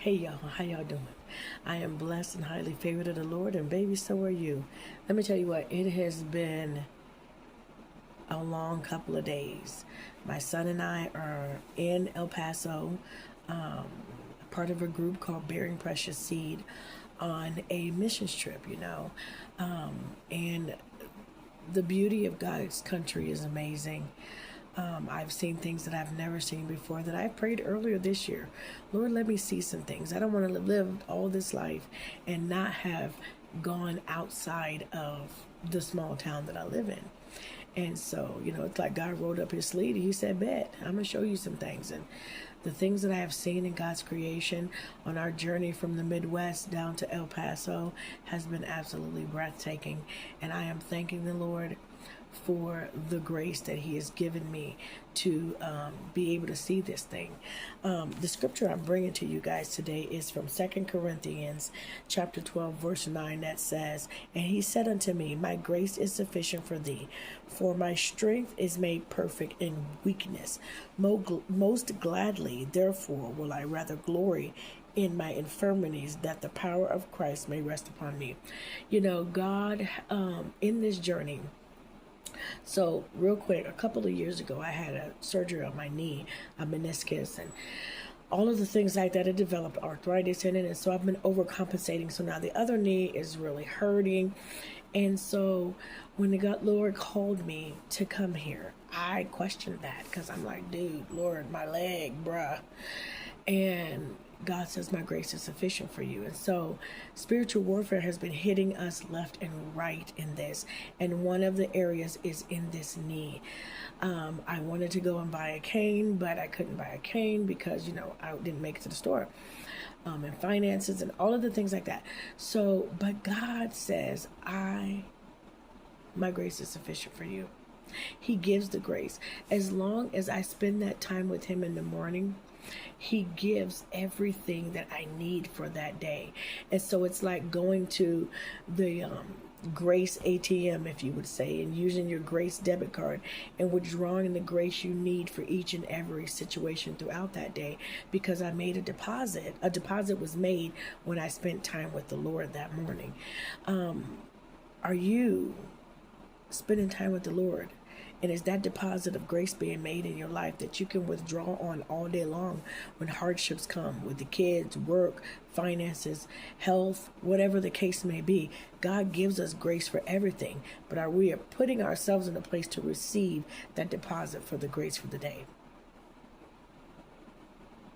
Hey y'all, how y'all doing? I am blessed and highly favored of the Lord, and baby, so are you. Let me tell you what, it has been a long couple of days. My son and I are in El Paso, part of a group called Bearing Precious Seed on a missions trip, and the beauty of God's country is amazing. I've seen things that I've never seen before that I prayed earlier this year. Lord, let me see some things. I don't want to live all this life and not have gone outside of the small town that I live in. And so, it's like God rolled up his sleeve. He said, bet, I'm going to show you some things. And the things that I have seen in God's creation on our journey from the Midwest down to El Paso has been absolutely breathtaking. And I am thanking the Lord for the grace that he has given me to be able to see this thing. The scripture I'm bringing to you guys today is from 2 Corinthians chapter 12 verse 9 that says, "And he said unto me, my grace is sufficient for thee, for my strength is made perfect in weakness. Most gladly therefore will I rather glory in my infirmities, that the power of Christ may rest upon me." God, in this journey, so real quick, a couple of years ago, I had a surgery on my knee, a meniscus, and all of the things like that. It developed arthritis in it, and so I've been overcompensating. So now the other knee is really hurting. And so when the Lord called me to come here, I questioned that because I'm like, dude, Lord, my leg, bruh. And God says, my grace is sufficient for you. And so spiritual warfare has been hitting us left and right in this. And one of the areas is in this knee. I wanted to go and buy a cane, but I couldn't buy a cane because, I didn't make it to the store. And finances and all of the things like that. So, but God says, my grace is sufficient for you. He gives the grace. As long as I spend that time with him in the morning, he gives everything that I need for that day. And so it's like going to the grace ATM, if you would say, and using your grace debit card and withdrawing the grace you need for each and every situation throughout that day, because I made a deposit. A deposit was made when I spent time with the Lord that morning. Are you spending time with the Lord? And is that deposit of grace being made in your life that you can withdraw on all day long when hardships come with the kids, work, finances, health, whatever the case may be? God gives us grace for everything, but are we putting ourselves in a place to receive that deposit for the grace for the day?